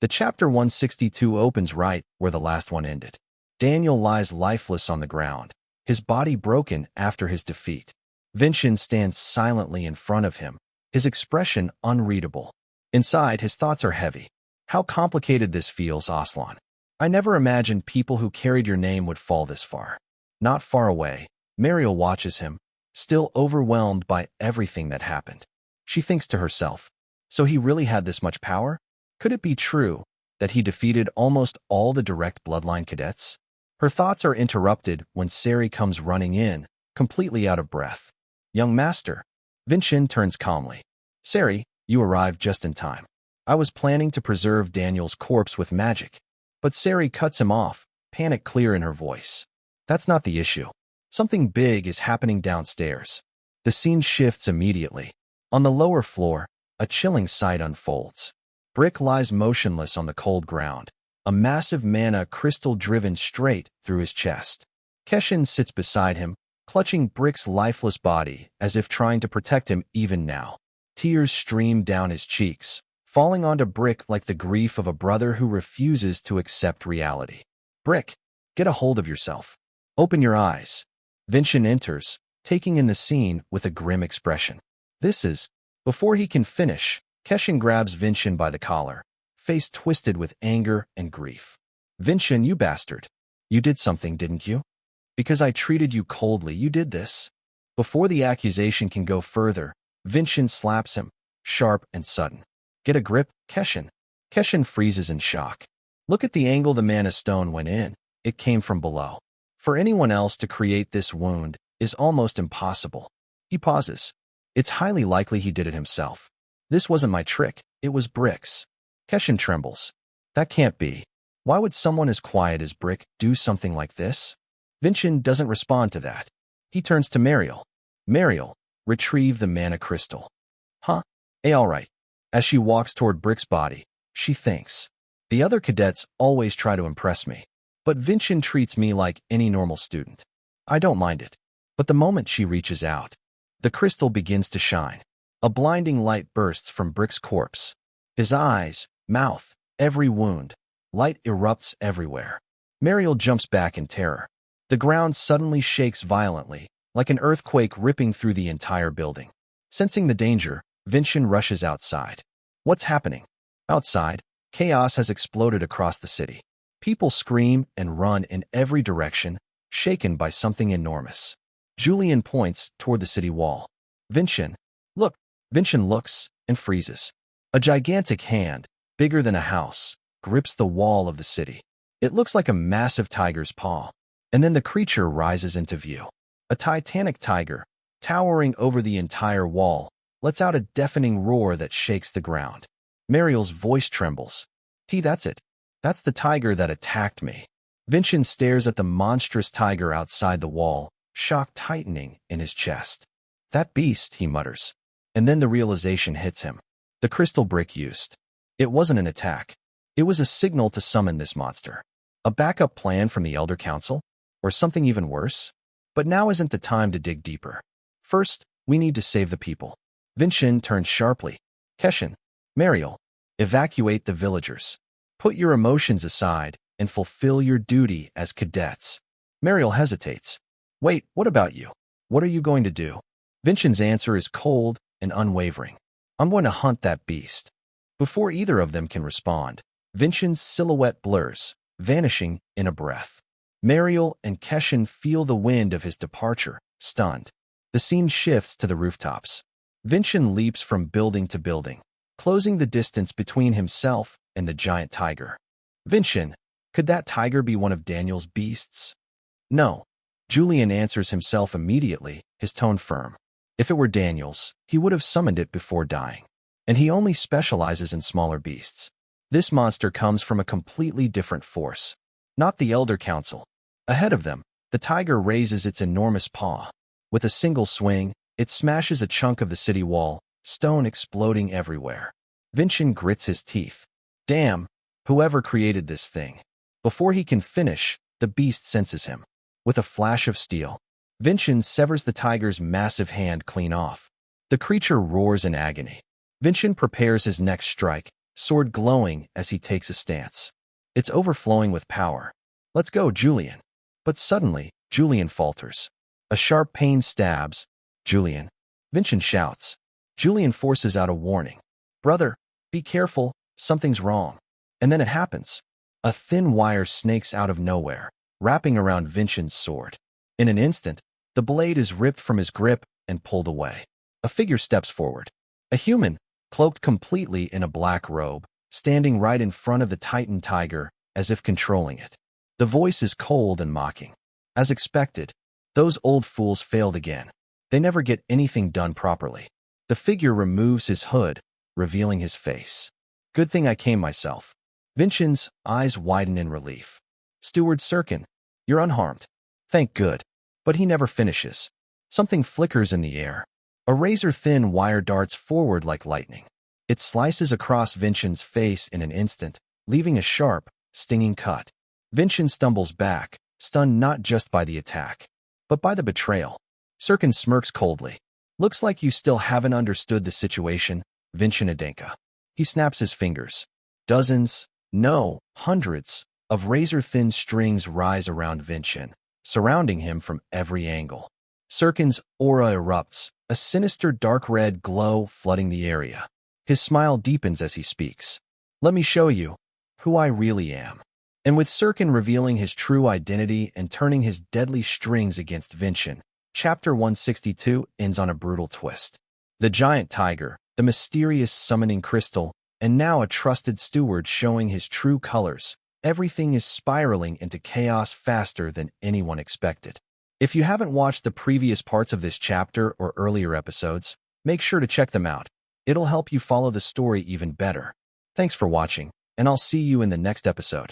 The chapter 162 opens right where the last one ended. Daniel lies lifeless on the ground, his body broken after his defeat. Vincent stands silently in front of him, his expression unreadable. Inside, his thoughts are heavy. How complicated this feels, Aslan. I never imagined people who carried your name would fall this far. Not far away, Mariel watches him, still overwhelmed by everything that happened. She thinks to herself, so he really had this much power? Could it be true that he defeated almost all the direct bloodline cadets? Her thoughts are interrupted when Sari comes running in, completely out of breath. Young master. Vincent turns calmly. Sari, you arrived just in time. I was planning to preserve Daniel's corpse with magic. But Sari cuts him off, panic clear in her voice. That's not the issue. Something big is happening downstairs. The scene shifts immediately. On the lower floor, a chilling sight unfolds. Brick lies motionless on the cold ground, a massive mana crystal driven straight through his chest. Keshin sits beside him, clutching Brick's lifeless body as if trying to protect him even now. Tears stream down his cheeks, falling onto Brick like the grief of a brother who refuses to accept reality. Brick, get a hold of yourself. Open your eyes. Vincent enters, taking in the scene with a grim expression. Before he can finish, Keshin grabs Vincent by the collar, face twisted with anger and grief. Vincent, you bastard. You did something, didn't you? Because I treated you coldly, you did this. Before the accusation can go further, Vincent slaps him, sharp and sudden. Get a grip, Keshin. Keshin freezes in shock. Look at the angle the mana stone went in. It came from below. For anyone else to create this wound is almost impossible. He pauses. It's highly likely he did it himself. This wasn't my trick, it was Brick's. Keshin trembles. That can't be. Why would someone as quiet as Brick do something like this? Vincent doesn't respond to that. He turns to Mariel. Mariel, retrieve the mana crystal. Huh? All right. As she walks toward Brick's body, she thinks. The other cadets always try to impress me, but Vincent treats me like any normal student. I don't mind it. But the moment she reaches out, the crystal begins to shine. A blinding light bursts from Brick's corpse. His eyes, mouth, every wound. Light erupts everywhere. Mariel jumps back in terror. The ground suddenly shakes violently, like an earthquake ripping through the entire building. Sensing the danger, Vincent rushes outside. What's happening? Outside, chaos has exploded across the city. People scream and run in every direction, shaken by something enormous. Julian points toward the city wall. Vincent, look. Vincent looks and freezes. A gigantic hand, bigger than a house, grips the wall of the city. It looks like a massive tiger's paw. And then the creature rises into view. A titanic tiger, towering over the entire wall, lets out a deafening roar that shakes the ground. Mariel's voice trembles. That's it. That's the tiger that attacked me. Vincent stares at the monstrous tiger outside the wall, shock tightening in his chest. That beast, he mutters. And then the realization hits him. The crystal brick used. It wasn't an attack. It was a signal to summon this monster. A backup plan from the Elder Council? Or something even worse? But now isn't the time to dig deeper. First, we need to save the people. Vincent turns sharply. Keshin, Mariel, evacuate the villagers. Put your emotions aside and fulfill your duty as cadets. Mariel hesitates. Wait, what about you? What are you going to do? Vincent's answer is cold and unwavering. I'm going to hunt that beast. Before either of them can respond, Vincent's silhouette blurs, vanishing in a breath. Mariel and Keshin feel the wind of his departure, stunned. The scene shifts to the rooftops. Vincent leaps from building to building, closing the distance between himself and the giant tiger. Vincent, could that tiger be one of Daniel's beasts? No. Julian answers himself immediately, his tone firm. If it were Daniel's, he would have summoned it before dying. And he only specializes in smaller beasts. This monster comes from a completely different force. Not the Elder Council. Ahead of them, the tiger raises its enormous paw. With a single swing, it smashes a chunk of the city wall, stone exploding everywhere. Vincent grits his teeth. Damn, whoever created this thing. Before he can finish, the beast senses him. With a flash of steel, Vincent severs the tiger's massive hand clean off. The creature roars in agony. Vincent prepares his next strike, sword glowing as he takes a stance. It's overflowing with power. Let's go, Julian. But suddenly, Julian falters. A sharp pain stabs. Julian. Vincent shouts. Julian forces out a warning. Brother, be careful, something's wrong. And then it happens. A thin wire snakes out of nowhere, wrapping around Vincent's sword. In an instant, the blade is ripped from his grip and pulled away. A figure steps forward. A human, cloaked completely in a black robe, standing right in front of the Titan tiger, as if controlling it. The voice is cold and mocking. As expected, those old fools failed again. They never get anything done properly. The figure removes his hood, revealing his face. Good thing I came myself. Vincent's eyes widen in relief. Steward Sirkin, you're unharmed. Thank good. But he never finishes. Something flickers in the air. A razor-thin wire darts forward like lightning. It slices across Vincent's face in an instant, leaving a sharp, stinging cut. Vincent stumbles back, stunned not just by the attack, but by the betrayal. Sirkin smirks coldly. Looks like you still haven't understood the situation, Vincent Adenka. He snaps his fingers. Dozens, no, hundreds, of razor-thin strings rise around Vincent, surrounding him from every angle. Sirkin's aura erupts, a sinister dark red glow flooding the area. His smile deepens as he speaks. Let me show you who I really am. And with Sirkin revealing his true identity and turning his deadly strings against Vincent, Chapter 162 ends on a brutal twist. The giant tiger, the mysterious summoning crystal, and now a trusted steward showing his true colors. Everything is spiraling into chaos faster than anyone expected. If you haven't watched the previous parts of this chapter or earlier episodes, make sure to check them out. It'll help you follow the story even better. Thanks for watching, and I'll see you in the next episode.